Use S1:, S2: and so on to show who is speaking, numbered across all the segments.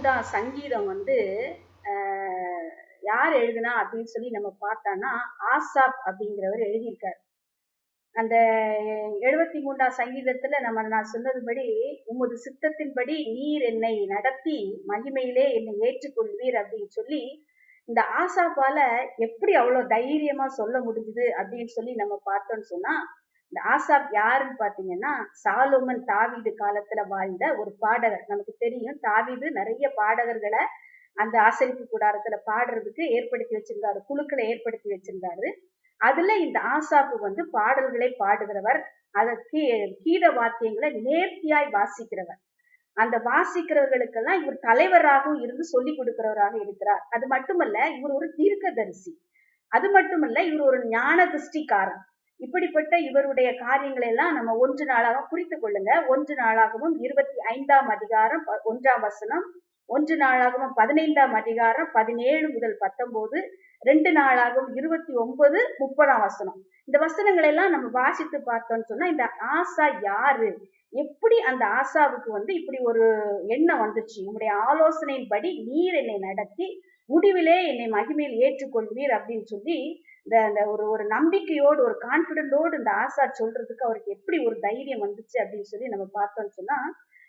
S1: 23ஆம் சங்கீதம் வந்து யார் எழுதுனா அப்படின்னு சொல்லி நம்ம பார்த்தோம்னா ஆசாப் அப்படிங்கிறவர் எழுதியிருக்காரு. அந்த 73ஆம் சங்கீதத்துல நான் சொன்னதுபடி உமது சித்தத்தின்படி நீர் என்னை நடத்தி மகிமையிலே என்னை ஏற்றுக்கொள்வீர் அப்படின்னு சொல்லி இந்த ஆசாப்பால எப்படி அவ்வளவு தைரியமா சொல்ல முடிஞ்சுது அப்படின்னு சொல்லி நம்ம பார்த்தோம்னு சொன்னா, இந்த ஆசாப் யாருன்னு பாத்தீங்கன்னா சாலோமன் தாவீது காலத்துல வாழ்ந்த ஒரு பாடகர். நமக்கு தெரியும் தாவீது நிறைய பாடகர்களை அந்த ஆசரிப்பு கூடாரத்துல பாடுறதுக்கு ஏற்படுத்தி வச்சிருந்தாரு, குழுக்களை ஏற்படுத்தி வச்சிருந்தாரு. அதுல இந்த ஆசாப்பு வந்து பாடல்களை பாடுகிறவர், அதற்கு கீத வாத்தியங்களை நேர்த்தியாய் வாசிக்கிறவர். அந்த வாசிக்கிறவர்களுக்கெல்லாம் இவர் தலைவராகவும் இருந்து சொல்லி கொடுக்கிறவராக இருக்கிறார். அது மட்டுமல்ல, இவர் ஒரு தீர்க்கதரிசி. அது மட்டுமல்ல, இவர் ஒரு ஞான திருஷ்டிக்காரன். இப்படிப்பட்ட இவருடைய காரியங்களை எல்லாம் நம்ம 1 நாளாக குறித்து கொள்ளுங்க. 1 நாளாகவும் 25ஆம் அதிகாரம் 1ஆம் வசனம், 1 நாளாகவும் 15ஆம் அதிகாரம் 17 முதல் 19, 2 நாளாகவும் 29, 30ஆம் வசனம். இந்த வசனங்களை எல்லாம் நம்ம வாசித்து பார்த்தோம்னு சொன்னா, இந்த ஆசா யாரு, எப்படி அந்த ஆசாவுக்கு வந்து இப்படி ஒரு எண்ணம் வந்துச்சு, உங்களுடைய ஆலோசனையின்படி நீர் என்னை நடத்தி முடிவிலே என்னை மகிமையில் ஏற்றுக்கொள்வீர் அப்படின்னு சொல்லி இந்த ஒரு நம்பிக்கையோடு ஒரு கான்பிடண்டோடு இந்த ஆசா சொல்றதுக்கு அவருக்கு எப்படி ஒரு தைரியம் வந்துச்சு அப்படின்னு சொல்லி நம்ம பார்த்தோம்னு சொன்னா,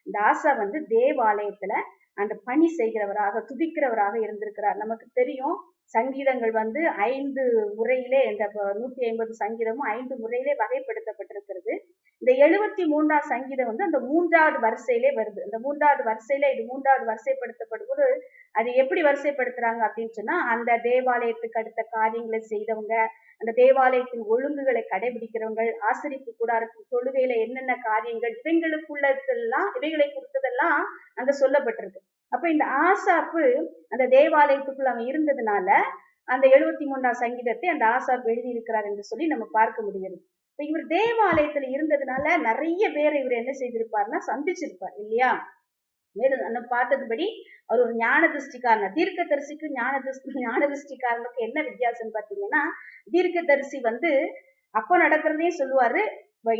S1: இந்த ஆசா வந்து தேவாலயத்துல அந்த பணி செய்கிறவராக துதிக்கிறவராக இருந்திருக்கிறார். நமக்கு தெரியும் சங்கீதங்கள் வந்து 5 முறையிலே, இந்த 150 சங்கீதமும் 5 முறையிலே வகைப்படுத்தப்பட்டிருக்கிறது. இந்த 73ஆம் சங்கீதம் வந்து அந்த 3வது வரிசையிலே வருது. அந்த 3வது வரிசையில இது 3வது வரிசைப்படுத்தப்படும் போது அது எப்படி வரிசைப்படுத்துறாங்க அப்படின்னு சொன்னா, அந்த தேவாலயத்துக்கு அடுத்த காரியங்களை செய்தவங்க, அந்த தேவாலயத்தின் ஒழுங்குகளை கடைபிடிக்கிறவங்க, ஆசரிப்பு கூடாரத்தின் தொழுகையில என்னென்ன காரியங்கள் இவைகளுக்குள்ளதெல்லாம், இவைகளை குறித்ததெல்லாம் அங்க சொல்லப்பட்டிருக்கு. அப்ப இந்த ஆசாப்பு அந்த தேவாலயத்துக்குள்ள அவன் இருந்ததுனால அந்த 73ஆம் சங்கீதத்தை அந்த ஆசாப்பு எழுதி இருக்கிறார் என்று சொல்லி நம்ம பார்க்க முடிகிறது. இப்ப இவர் தேவாலயத்துல இருந்ததுனால நிறைய பேரை இவர் என்ன செய்திருப்பார்னா சந்திச்சிருப்பார் இல்லையா. மேலும் நம்ம பார்த்ததுபடி அவர் ஒரு ஞான திருஷ்டிக்காரன். தீர்க்க தரிசிக்கு ஞான திருஷ்டிக்காரனுக்கு என்ன வித்தியாசம் பார்த்தீங்கன்னா, தீர்க்க தரிசி வந்து அப்போ நடக்கிறதே சொல்லுவாரு,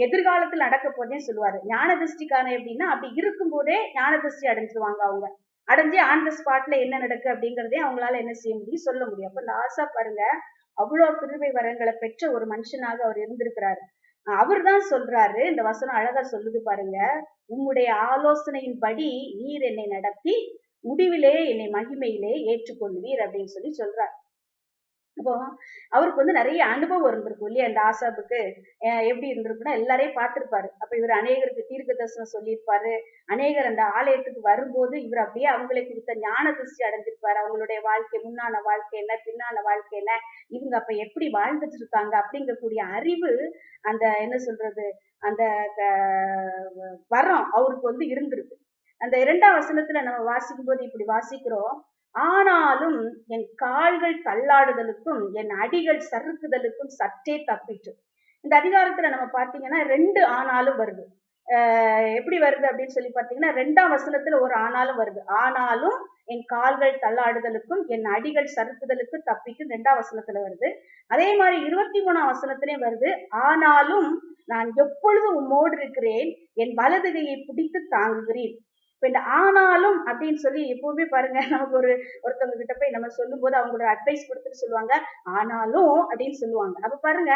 S1: எதிர்காலத்தில் நடக்க போதே சொல்லுவாரு. ஞான திருஷ்டிக்காரன் எப்படின்னா அப்படி இருக்கும் போதே ஞான திருஷ்டி அடைஞ்சிருவாங்க. அவங்க அடைஞ்சு ஆன் த ஸ்பாட்ல என்ன நடக்கு அப்படிங்கிறதே அவங்களால என்ன செய்ய முடியும், சொல்ல முடியும். அப்ப இந்த ஆசா பாருங்க, அவ்வளவு கிருபை வரங்களை பெற்ற ஒரு மனுஷனாக அவர் இருந்திருக்கிறாரு. அவர் தான் சொல்றாரு, இந்த வசனம் அழகா சொல்லுது பாருங்க, உம்முடைய ஆலோசனையின்படி நீர் என்னை நடத்தி முடிவிலே என்னை மகிமையிலே ஏற்றுக்கொள்வீர் அப்படின்னு சொல்லி சொல்றார். அப்போ அவருக்கு வந்து நிறைய அனுபவம் இருந்திருக்கும் இல்லையா. இந்த ஆசாப்புக்கு எப்படி இருந்திருக்குன்னா எல்லாரையும் பார்த்திருப்பாரு. அப்ப இவர் அநேகருக்கு தீர்க்க தரிசனம் சொல்லியிருப்பாரு. அநேகர் அந்த ஆலயத்துக்கு வரும்போது இவர் அப்படியே அவங்களை குறித்த ஞான திருஷ்டி அடைஞ்சிருப்பாரு. அவங்களுடைய வாழ்க்கை, முன்னான வாழ்க்கை என்ன, பின்னான வாழ்க்கை என்ன, இவங்க அப்ப எப்படி வாழ்ந்துட்டு இருக்காங்க அப்படிங்கக்கூடிய அறிவு, அந்த என்ன சொல்றது, அந்த வரம் அவருக்கு வந்து இருந்திருக்கு. அந்த 2ஆம் வசனத்துல நம்ம வாசிக்கும் போது இப்படி வாசிக்கிறோம், ஆனாலும் என் கால்கள் தள்ளாடுதலுக்கும் என் அடிகள் சறுக்குதலுக்கும் சற்றே தப்பிட்டு. இந்த அதிகாரத்துல நம்ம பாத்தீங்கன்னா 2 ஆனாலும் வருது. எப்படி வருது அப்படின்னு சொல்லி பாத்தீங்கன்னா, 2ஆம் வசனத்துல ஒரு ஆனாலும் வருது. ஆனாலும் என் கால்கள் தள்ளாடுதலுக்கும் என் அடிகள் சறுக்குதலுக்கு தப்பிட்டு 2ஆம் வசனத்துல வருது. அதே மாதிரி 23ஆம் வசனத்திலே வருது, ஆனாலும் நான் எப்பொழுதும் உம்மோடு இருக்கிறேன், என் வலது கையை பிடித்து தாங்குகிறீர். இப்ப இந்த ஆனாலும் அப்படின்னு சொல்லி எப்பவுமே பாருங்க, நமக்கு ஒருத்தவங்க கிட்ட போய் நம்ம சொல்லும் போது அவங்களோட அட்வைஸ் கொடுத்துட்டு சொல்லுவாங்க ஆனாலும் அப்படின்னு சொல்லுவாங்க. அப்ப பாருங்க,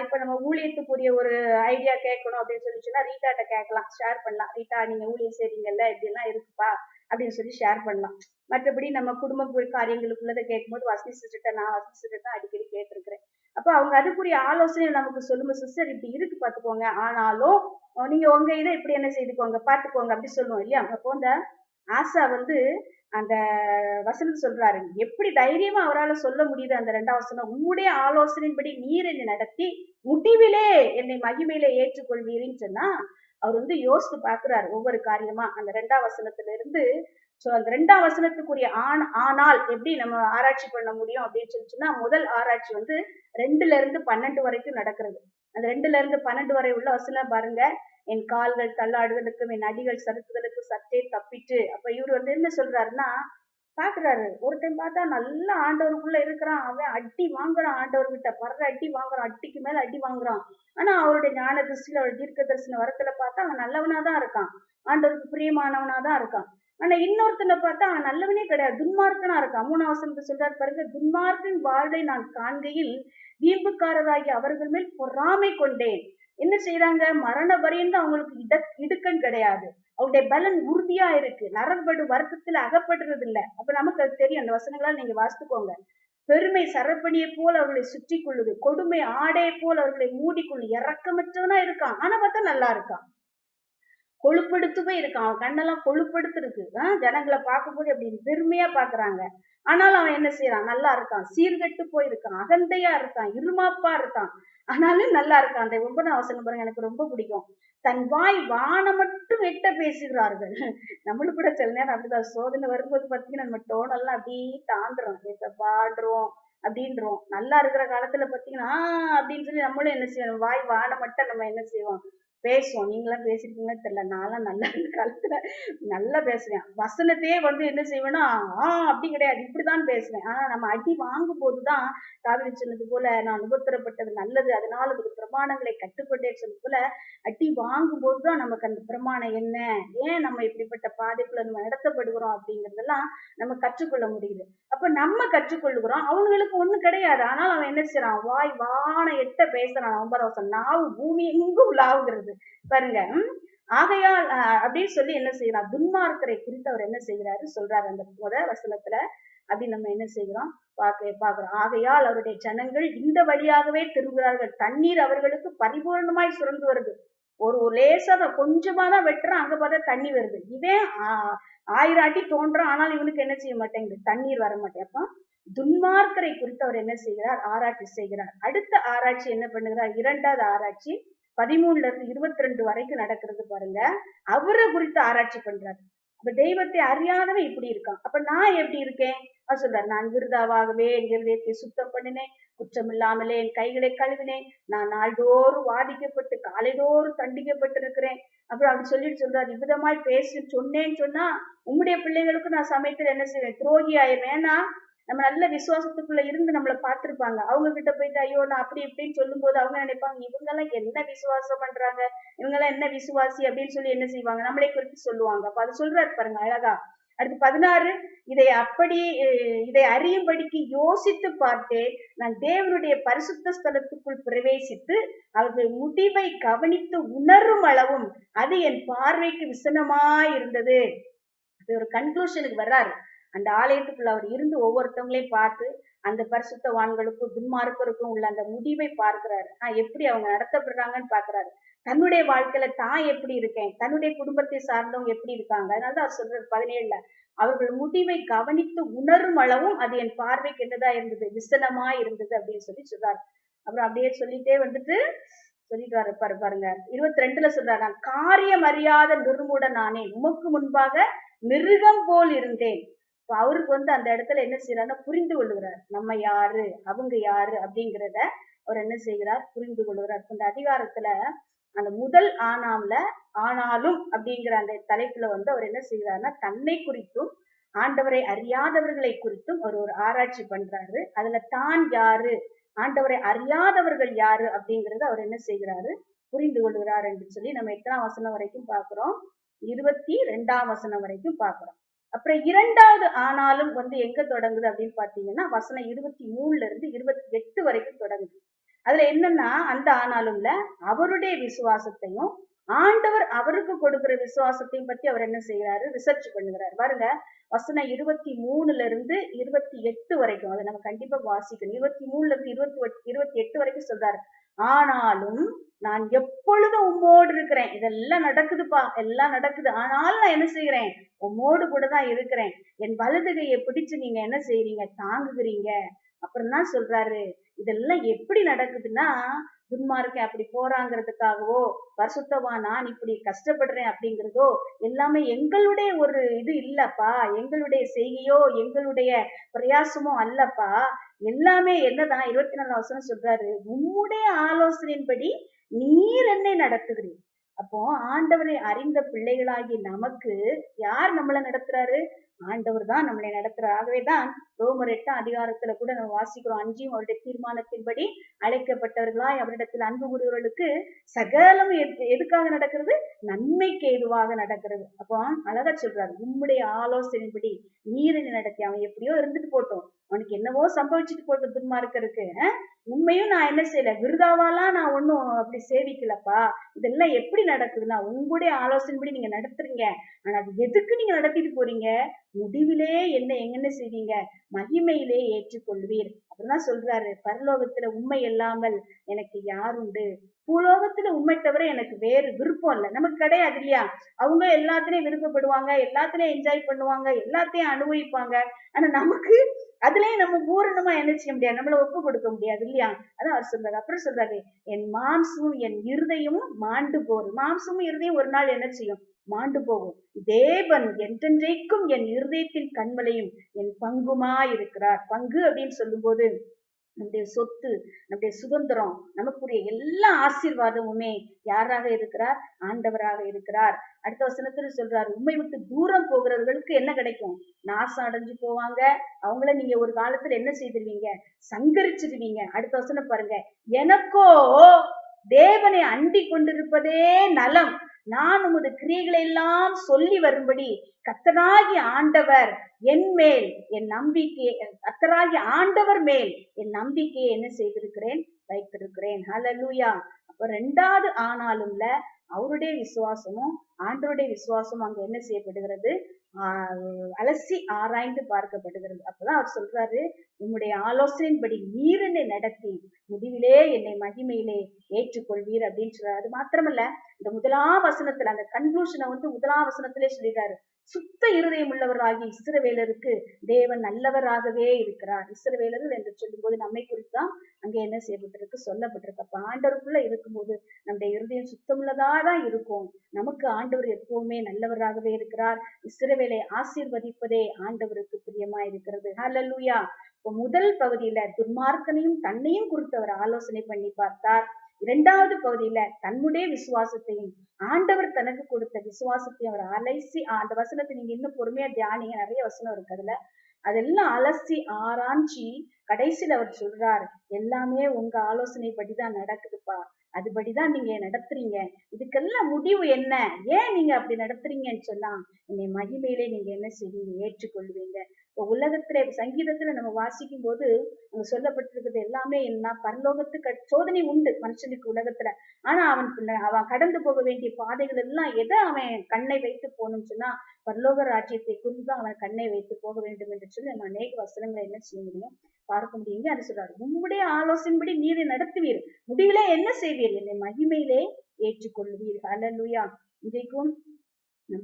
S1: இப்ப நம்ம ஊழியத்துக்குரிய ஒரு ஐடியா கேட்கணும் அப்படின்னு சொல்லி சொன்னா ரீட்டாட்ட கேட்கலாம், ஷேர் பண்ணலாம். ரீட்டா நீங்க ஊழியம் செய்றீங்கல்ல, இப்படி எல்லாம் இருக்குப்பா அப்படின்னு சொல்லி ஷேர் பண்ணலாம். மற்றபடி நம்ம குடும்ப காரியங்களுக்குள்ளதை கேட்கும்போது வசதி சிஸ்டர்ட்ட அடிக்கடி கேட்டிருக்கிறேன். அப்ப அவங்க அதுக்குரிய ஆலோசனை நமக்கு சொல்லுங்க, சிஸ்டர் இப்படி இருக்கு பாத்துக்கோங்க, ஆனாலும் நீங்க உங்க இதை இப்படி என்ன செய்துக்கோங்க பாத்துக்கோங்க அப்படி சொல்லுவோம் இல்லையா. அப்போ இந்த ஆசா வந்து அந்த வசனம் சொல்றாரு, எப்படி தைரியமா அவரால் சொல்ல முடியுது அந்த 2ஆம் வசனம், உம்முடைய ஆலோசனையின்படி நீர் என்னை நடத்தி முடிவிலே என்னை மகிமையிலே ஏற்றுக்கொள்வீரின்னு சொன்னா, அவர் வந்து யோசித்து பாக்குறாரு ஒவ்வொரு காரியமா. அந்த 2ஆம் வசனத்துல இருந்து அந்த 2ஆம் வசனத்துக்குரிய ஆனால் எப்படி நம்ம ஆராய்ச்சி பண்ண முடியும் அப்படின்னு சொல்லிச்சுன்னா, முதல் ஆராய்ச்சி வந்து 2ல இருந்து 12 வரைக்கும் நடக்கிறது. அந்த 2ல இருந்து 12 வரை உள்ள வசனம் பாருங்க, என் கால்கள் தள்ளாடுதலுக்கும் என் அடிகள் சறுக்குதலுக்கு சற்றே தப்பிட்டு. அப்ப இவர் வந்து என்ன சொல்றாருன்னா, பாக்குறாரு ஒருத்தன் பார்த்தா நல்லா ஆண்டவருக்குள்ள இருக்கிறான், அவன் அடி வாங்குறான், ஆண்டவர்கிட்ட படுற அடி வாங்குறான், அடிக்கு மேல அடி வாங்குறான். ஆனா அவருடைய ஞான திருஷ்டியில தீர்க்க தரிசன வரத்துல பார்த்தா அவன் நல்லவனா தான் இருக்கான், ஆண்டவருக்கு பிரியமானவனா தான் இருக்கான். ஆனா இன்னொருத்தனை பார்த்தா அவன் நல்லவனே கிடையாது, துன்மார்க்கனா இருக்கான். 3ஆம் வசனத்தை சொல்றாரு பாருங்க, துன்மார்க்கின் வாழ்வை நான் காண்கையில் வீம்புக்காரராகி அவர்கள் மேல் பொறாமை கொண்டேன். என்ன செய்யறாங்க? மரண பரியந்தம் அவங்களுக்கு இடுக்கண் கிடையாது, அவருடைய பலன் உறுதியா இருக்கு, நரம்படு வருத்தத்துல அகப்படுறது இல்ல. அப்ப நமக்கு அது தெரியும், அந்த வசனங்களால் நீங்க வாசித்துக்கோங்க. பெருமை சரப்பணியை போல் அவர்களை சுற்றி கொள்ளுது, கொடுமை ஆடையை போல் அவர்களை மூடிக்கொள்ளு. இறக்கமற்றவனா இருக்கான், ஆனா பார்த்தா நல்லா இருக்கான். கொழுப்படுத்து போய் இருக்கான், அவன் கண்ணெல்லாம் கொழுப்படுத்து இருக்கு. ஜனங்களை பார்க்கும்போது அப்படி பெருமையா பாக்குறாங்க. ஆனாலும் அவன் என்ன செய்யறான்? நல்லா இருக்கான். சீர்கெட்டு போயிருக்கான், அகந்தையா இருக்கான், இருமாப்பா இருக்கான், ஆனாலும் நல்லா இருக்கான். அந்த 9ஆம் வசனம் பாருங்க, எனக்கு ரொம்ப பிடிக்கும். தன் வாய் வானம் மட்டும் எட்ட பேசுகிறார்கள். நம்மளுக்கு கூட சில நேரம் அப்படிதான் சோதனை வரும்போது பாத்தீங்கன்னா நம்ம டோனெல்லாம் அப்படியே தாண்டுறோம், பாடுறோம் அப்படின்றோம். நல்லா இருக்கிற காலத்துல பாத்தீங்கன்னா அப்படின்னு சொல்லி நம்மளும் என்ன செய்யணும், வாய் வானம் மட்டும் நம்ம என்ன செய்வோம், பேசுவோம். நீங்களாம் பேசிருக்கீங்கன்னு தெரியல, நான்லாம் நல்லா காலத்துல நல்லா பேசுவேன். வசனத்தையே என்ன செய்வேன்னா அப்படி கிடையாது, இப்படிதான் பேசுவேன். ஆனா நம்ம அடி வாங்கும் போதுதான் தாவீது சொன்னது போல, நான் உபத்திரப்பட்டது நல்லது, அதனால ஒரு பிரமாணங்களை கட்டுப்பட்டேன்னு சொன்னது போல, அடி வாங்கும் போதுதான் நமக்கு அந்த பிரமாணம் என்ன, ஏன் நம்ம இப்படிப்பட்ட பாதைக்குள்ள நம்ம நடத்தப்படுகிறோம் அப்படிங்கறதெல்லாம் நம்ம கற்றுக்கொள்ள முடியுது. அப்ப நம்ம கற்றுக்கொள்ளுகிறோம், அவங்களுக்கு ஒண்ணும் கிடையாது. ஆனால் அவன் என்ன செய்யறான்? வாய் வான எட்ட பேசுறான். 9ஆம் வசனம், நாவு பூமி எங்கும் உலாவுகிறது பாருங்க. ஆகையால் அப்படின்னு சொல்லி என்ன செய்யறான்? துன்மார்க்கரை குறித்து அவர் என்ன செய்கிறாரு சொல்றாரு அந்த வசனத்துல. அப்படி நம்ம என்ன செய்கிறோம் பாக்குறோம். ஆகையால் அவருடைய ஜனங்கள் இந்த வழியாகவே திரும்புகிறார்கள், தண்ணீர் அவர்களுக்கு பரிபூர்ணமாய் சுரந்து வருது. ஒரு லேசா கொஞ்சமா தான் வெட்டுறான், அங்க பார்த்தா தண்ணி வருது. இவன் 1000 அடி தோன்றான், ஆனால் இவனுக்கு என்ன செய்ய மாட்டேங்குது? தண்ணீர் வர மாட்டேன். துன்மார்க்கரை குறித்து அவர் என்ன செய்கிறார்? ஆராய்ச்சி செய்கிறார். அடுத்த ஆராய்ச்சி என்ன பண்ணுகிறார்? 2வது ஆராய்ச்சி 13ல இருந்து 22 வரைக்கும் நடக்கிறது பாருங்க. அவரை குறித்து ஆராய்ச்சி பண்றாரு. அப்ப தெய்வத்தை அறியாதவன் இப்படி இருக்கான், அப்ப நான் எப்படி இருக்கேன்? அவர் சொல்றாரு, நான் விருதாவாகவே என் இருதயத்தை சுத்தம் பண்ணினேன், குற்றம் இல்லாமலே என் கைகளை கழுவினேன், நான் நாள்தோறும் வாதிக்கப்பட்டு காலைதோறும் தண்டிக்கப்பட்டிருக்கிறேன். அப்புறம் அப்படி சொல்லிட்டு சொல்றாரு, இவ்விதமாய் பேசி சொன்னேன்னு சொன்னா உம்முடைய பிள்ளைகளுக்கு நான் சமயத்துல என்ன செய்வேன்? துரோகி ஆயிடுவேன். ஏன்னா நம்ம நல்ல விசுவாசத்துக்குள்ள இருந்து நம்மளை பார்த்திருப்பாங்க. அவங்க கிட்ட போயிட்டு ஐயோ நான் அப்படி இப்படின்னு சொல்லும் போது அவங்க நினைப்பாங்க, இவங்க எல்லாம் என்ன விசுவாசம் பண்றாங்க, இவங்க எல்லாம் என்ன விசுவாசி அப்படின்னு சொல்லி என்ன செய்வாங்க? நம்மளை குறித்து சொல்லுவாங்க. அப்ப அது சொல்றாரு பாருங்க அழகா. அடுத்து 16, இதை அறியும்படிக்கு யோசித்து பார்த்தேன், நான் தேவனுடைய பரிசுத்த ஸ்தலத்துக்குள் பிரவேசித்து அவர்கள் முடிவை கவனித்து உணரும் அளவும் அது என் பார்வைக்கு விசனமாய் இருந்தது. ஒரு கன்க்ளூஷனுக்கு வர்றாரு. அந்த ஆலயத்துக்குள்ள அவர் இருந்து ஒவ்வொருத்தவங்களையும் பார்த்து அந்த பரிசுத்தவான்களுக்கும் துன்மார்க்கருக்கும் உள்ள அந்த முடிவை பார்க்கிறாரு. எப்படி அவங்க நடத்தப்படுறாங்கன்னு பாக்குறாரு. தன்னுடைய வாழ்க்கையில தான் எப்படி இருக்கேன், தன்னுடைய குடும்பத்தை சார்ந்தவங்க எப்படி இருக்காங்க. அதனாலதான் அவர் சொல்றாரு 17ல, அவர்கள் முடிவை கவனித்து உணரும் அளவும் அது என் பார்வைக்கு என்னதா இருந்தது? விசனமா இருந்தது அப்படின்னு சொல்லி சொல்றாரு. அப்புறம் அப்படியே சொல்லிட்டே சொல்லிட்டு வர பாருங்க. 22ல சொல்றாரு, நான் காரியம் அறியாத நிர்மூடன் நானே, உமக்கு முன்பாக மிருகம் போல் இருந்தேன். அவருக்கு அந்த இடத்துல என்ன செய்யறாருன்னா புரிந்து கொள்ளுகிறார், நம்ம யாரு அவங்க யாரு அப்படிங்கிறத அவர் என்ன செய்கிறார்? புரிந்து கொள்ளுகிறார். இந்த அதிகாரத்துல அந்த முதல் ஆனாலும் அப்படிங்கிற அந்த தலைப்புல அவர் என்ன செய்கிறாருன்னா தன்னை குறித்தும் ஆண்டவரை அறியாதவர்களை குறித்தும் அவர் ஒரு ஆராய்ச்சி பண்றாரு. அதுல தான் யாரு, ஆண்டவரை அறியாதவர்கள் யாரு அப்படிங்கறத அவர் என்ன செய்கிறாரு? புரிந்து கொள்கிறார் என்று சொல்லி நம்ம எத்தனாம் வசனம் வரைக்கும் பாக்குறோம்? 22ஆம் வசனம் வரைக்கும் பாக்குறோம். அப்புறம் 2வது ஆனாலும் எங்க தொடங்குது அப்படின்னு பாத்தீங்கன்னா வசனம் 23ல இருந்து 28 வரைக்கும் தொடங்குது. அதுல என்னன்னா அந்த ஆனாலும்ல அவருடைய விசுவாசத்தையும் ஆண்டவர் அவருக்கு கொடுக்கிற விசுவாசத்தையும் பத்தி அவர் என்ன செய்யறாரு? ரிசர்ச் பண்ணுகிறார். பாருங்க, வசனம் 23ல இருந்து 28 வரைக்கும் அதை நம்ம கண்டிப்பா வாசிக்கணும். 23ல இருந்து 28 வரைக்கும் சொல்றாரு, ஆனாலும் நான் எப்பொழுதும் உம்மோடு இருக்கிறேன். இதெல்லாம் நடக்குதுப்பா, எல்லாம் நடக்குது, ஆனாலும் நான் என்ன செய்யறேன்? உம்மோடு கூட தான் இருக்கிறேன். என் வலது கையை பிடிச்சு நீங்க என்ன செய்யறீங்க? தாங்குகிறீங்க. அப்புறம் தான் சொல்றாரு, இதெல்லாம் எப்படி நடக்குதுன்னா துன்மார்க்கன் அப்படி போறாங்கிறதுக்காகவோ பரிசுத்தவான் நான் இப்படி கஷ்டப்படுறேன் அப்படிங்கிறதோ எல்லாமே எங்களுடைய ஒரு இது இல்லப்பா, எங்களுடைய செய்கையோ எங்களுடைய பிரயாசமோ அல்லப்பா. எல்லாமே என்னதான் 24ஆம் வசனம் சொல்றாரு, உம்முடைய ஆலோசனையின்படி நீர் என்னை நடத்துகிறீர். அப்போ ஆண்டவரை அறிந்த பிள்ளைகளாகி நமக்கு யார் நம்மளை நடத்துறாரு? ஆண்டவர் தான் நம்மளை நடத்துறார். ஆகவேதான் ரோமர் 8ஆம் அதிகாரத்துல கூட நம்ம வாசிக்கிறோம், அஞ்சியும் அவருடைய தீர்மானத்தின்படி அழைக்கப்பட்டவர்களாய் அவரிடத்தில் அன்பு கூறுவர்களுக்கு சகலம் எதுக்காக நடக்கிறது? நன்மைக்கு ஏதுவாக நடக்கிறது. அப்போ அழகா சொல்றாரு, உம்முடைய ஆலோசனைப்படி நீரினை நடத்தி. அவன் எப்படியோ இருந்துட்டு போட்டோம், அவனுக்கு என்னவோ சம்பவிச்சுட்டு போட்டோம் துன்மார்க்கருக்கு. உண்மையும் நான் என்ன செய்யல, விருதாவாலாம் நான் ஒன்னும் அப்படி சேவிக்கலப்பா. இதெல்லாம் எப்படி நடக்குதுன்னா உங்களுடைய ஆலோசனைப்படி நீங்க நடத்துறீங்க. ஆனா அது எதுக்கு நீங்க நடத்திட்டு போறீங்க? முடிவிலே என்ன செய்வீங்க? மகிமையிலே ஏற்றுக்கொள்வீர். அப்படிதான் சொல்றாரு, பரலோகத்துல உண்மை இல்லாமல் எனக்கு யார் உண்டு? பூலோகத்துல உண்மை தவிர எனக்கு வேறு விருப்பம் இல்லை. நமக்கு கிடையாது இல்லையா? அவங்க எல்லாத்திலையும் விருப்பப்படுவாங்க, எல்லாத்திலையும் என்ஜாய் பண்ணுவாங்க, எல்லாத்தையும் அனுபவிப்பாங்க. ஆனா நமக்கு அதுலயும் நம்ம பூரணமா என்ன செய்ய முடியாது, நம்மள ஒப்பு கொடுக்க முடியாது இல்லையா? அதான் அவர் சொல்றாரு. அப்புறம் சொல்றாரு, என் மாம்சமும் என் இருதயமும் மாண்டு போகுது. மாம்சமும் இருதயம் ஒரு நாள் என்ன செய்யும்? மாண்டு போகும். தேவன் என்றென்றைக்கும் என் இருதயத்தின் கண்மலையும் என் பங்குமா இருக்கிறார். பங்கு அப்படின்னு சொல்லும் போது நம்முடைய சொத்து, நம்முடைய சுதந்திரம், நமக்குரிய எல்லா ஆசீர்வாதமுமே யாராக இருக்கிறார்? ஆண்டவராக இருக்கிறார். அடுத்த வசனத்துல சொல்றாரு, உண்மை விட்டு தூரம் போகிறவர்களுக்கு என்ன கிடைக்கும்? நாசம் அடைஞ்சு போவாங்க. அவங்கள நீங்க ஒரு காலத்துல என்ன செய்திருவீங்க? சங்கரிச்சிருவீங்க. அடுத்த வசனம் பாருங்க, எனக்கோ தேவனை அண்டி கொண்டிருப்பதே நலம். நான் உமது கிரியைகளை எல்லாம் சொல்லி வரும்படி கர்த்தராகிய ஆண்டவர் என் மேல் என் நம்பிக்கையை, கர்த்தராகிய ஆண்டவர் மேல் என் நம்பிக்கையை என்ன செய்திருக்கிறேன்? வைத்திருக்கிறேன். ஹல்லேலூயா. அப்ப ரெண்டாவது ஆனாலும்ல அவருடைய விசுவாசமும் ஆண்டவருடைய விசுவாசமும் அங்க என்ன செய்யப்படுகிறது? அலசி ஆராய்ந்து பார்க்கப்படுகிறது. அப்பதான் அவர் சொல்றாரு, உம்முடைய ஆலோசனையின்படி நீர் என்னை நடத்தி முடிவிலே என்னை மகிமையிலே ஏற்றுக்கொள்வீர் அப்படின்னு சொல்றாரு. அது மாத்திரமல்ல, இந்த முதலாம் வசனத்துல அந்த கன்க்ளூஷனை முதலாம் வசனத்திலே சொல்லிட்டாரு, சுத்த இருதயம் உள்ளவராகி இஸ்ரவேலருக்கு தேவன் நல்லவராகவே இருக்கிறார். இஸ்ரவேலர்கள் என்று சொல்லும் போது நம்மை குறித்துதான் அங்க என்ன செய்யப்பட்டிருக்கு? சொல்லப்பட்டிருக்கு. அப்ப ஆண்டவருக்குள்ள இருக்கும்போது நம்முடைய இருதயம் சுத்தமுள்ளதாதான் இருக்கும். நமக்கு ஆண்டவர் எப்பவுமே நல்லவராகவே இருக்கிறார். இஸ்ரவேலை ஆசீர்வதிப்பதே ஆண்டவருக்கு பிரியமா இருக்கிறது. ஹல்லேலூயா. இப்ப முதல் பகுதியில துன்மார்க்கனையும் தன்னையும் குறித்து அவர் ஆலோசனை பண்ணி பார்த்தார். இரண்டாவது பகுதியில தன்னுடைய விசுவாசத்தையும் ஆண்டவர் தனக்கு கொடுத்த விசுவாசத்தையும் அவர் அலசி, அந்த வசனத்தை நீங்க இன்னும் பொறுமையா தியானிங்க, நிறைய வசனம் இருக்கு அதுல. அதெல்லாம் அலசி ஆராய்ச்சி கடைசியில் அவர் சொல்றார், எல்லாமே உங்க ஆலோசனை படிதான் நடக்குதுப்பா, அதுபடிதான் நீங்க நடத்துறீங்க. இதுக்கெல்லாம் முடிவு என்ன? ஏன் நீங்க அப்படி நடத்துறீங்கன்னு சொன்னா என்னை மகிமையிலே நீங்க என்ன செய்வீங்க? ஏற்றுக்கொள்வீங்க. இப்போ உலகத்துல சங்கீதத்துல நம்ம வாசிக்கும் போது அங்க சொல்லப்பட்டிருக்கிறது எல்லாமே என்ன? பரலோகத்துக்கு சோதனை உண்டு மனுஷனுக்கு உலகத்துல. ஆனா அவன் கடந்து போக வேண்டிய பாதைகள் எல்லாம் எதை அவன் கண்ணை வைத்து போகணும்னு சொன்னா பரலோக ராஜ்யத்தை குறித்துதான் அவன் கண்ணை வைத்து போக வேண்டும் என்று சொல்லி நம்ம அநேக வசனங்களை என்ன செய்ய முடியும்? பார்க்க முடியுங்க. அது சொல்றாரு, உம்முடைய ஆலோசனைப்படி நீரை நடத்துவீர், முடிவிலே என்ன செய்வீர்? என்னை மகிமையிலே ஏற்றுக்கொள்வீர். ஹல்லேலூயா. இன்றைக்கும்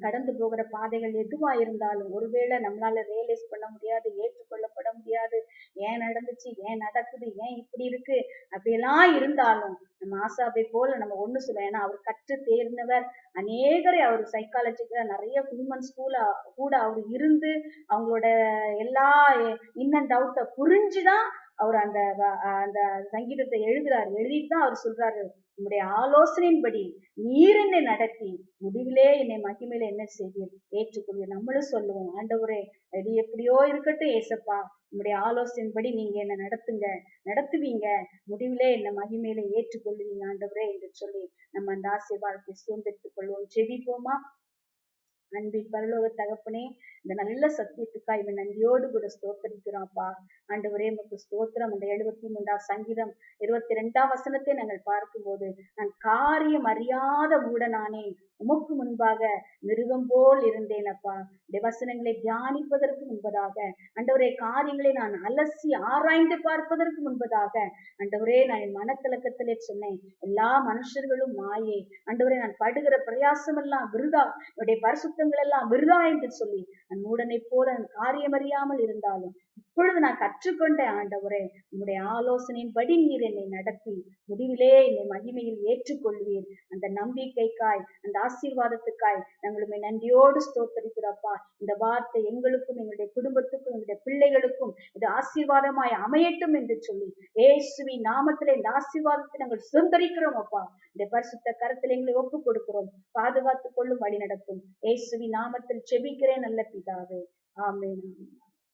S1: கடந்து போகிற பாதைகள் எதுவா இருந்தாலும் ஒருவேளை நம்மளால ரியலைஸ் பண்ண முடியாது, ஏற்றுக்கொள்ளப்பட முடியாது, ஏன் நடந்துச்சு, ஏன் நடக்குது, ஏன் இப்படி இருக்கு அப்படியெல்லாம் இருந்தாலும் நம்ம ஆசாபை போல நம்ம ஒண்ணு சொல்லுவோம். ஏன்னா அவர் கற்று தேர்ந்தவர். அநேகரை அவர் சைக்காலஜிக்கலா நிறைய ஹியூமன் ஸ்கூல கூட அவர் இருந்து அவங்களோட எல்லா இன் அண்ட் அவுட்டை புரிஞ்சுதான் அவர் அந்த அந்த சங்கீதத்தை எழுதுறாரு. எழுதிட்டு தான் அவர் சொல்றாரு, உங்களுடைய ஆலோசனையின்படி நீர் என்னை நடத்தி முடிவிலே என்னை மகிமையில என்ன செய்வீர்? ஏற்றுக்கொள்வீர். நம்மளும் சொல்லுவோம், ஆண்டவரே இது எப்படியோ இருக்கட்டும் ஏசப்பா, உங்களுடைய ஆலோசனையின்படி நீங்க என்ன நடத்துவீங்க, முடிவிலே என்ன மகிமையில ஏற்றுக்கொள்வீங்க ஆண்டவரே என்று சொல்லி நம்ம அந்த ஆசீர்வாதத்தை சுதந்திரித்துக் கொள்வோம். ஜெபிப்போமா? அன்பின் பரலோக தகப்பனே, இந்த நல்ல சத்தியத்துக்காய் இவன் நன்றியோடு கூட ஸ்தோத்தரிக்கிறோம்ப்பா. ஆண்டவரே உமக்கு ஸ்தோத்திரம். அந்த 73ஆம் சங்கீதம் 22ஆம் வசனத்தை நாங்கள் பார்க்கும்போது, நான் காரியம் அறியாத மூடனானேன், உமக்கு முன்பாக மிருகம் போல் இருந்தேன் அப்பா. இந்த வசனங்களை தியானிப்பதற்கு முன்பதாக ஆண்டவரே, காரியங்களை நான் அலசி ஆராய்ந்து பார்ப்பதற்கு முன்பதாக ஆண்டவரே, நான் என் மனக்கலக்கத்திலே சொன்னேன், எல்லா மனுஷர்களும் மாயே, ஆண்டவரே நான் படுகிற பிரயாசம் எல்லாம் விருதா, என்னுடைய பரிசுத்தங்கள் எல்லாம் விருதா என்று சொல்லி நான் மூடனை போல காரியம் அறியாமல் இருந்தாலும் இப்பொழுது நான் கற்றுக்கொண்டேன் ஆண்டவரே, உங்களுடைய ஆலோசனையின்படி நீர் என்னை நடத்தி முடிவிலே என்னை மகிமையில் ஏற்றுக்கொள்வீர். அந்த நம்பிக்கைக்காய், அந்த ஆசீர்வாதத்துக்காய் நாங்களுமே நன்றியோடு ஸ்தோத்தரிக்கிறப்பா. இந்த வார்த்தை எங்களுக்கும் எங்களுடைய குடும்பத்துக்கும் எங்களுடைய பிள்ளைகளுக்கும் இது ஆசீர்வாதமாய் அமையட்டும் என்று சொல்லி இயேசுவின் நாமத்திலே இந்த ஆசீர்வாதத்தை நாங்கள் சுதந்திரிக்கிறோம் அப்பா. இந்த பரிசுத்த கரத்தில் எங்களை ஒப்புக் கொடுக்கிறோம். பாதுகாத்துக் கொள்ளும், வழி நடத்தும். இயேசுவின் நாமத்தில் செபிக்கிறேன் நல்ல பிதாவே. ஆமென்.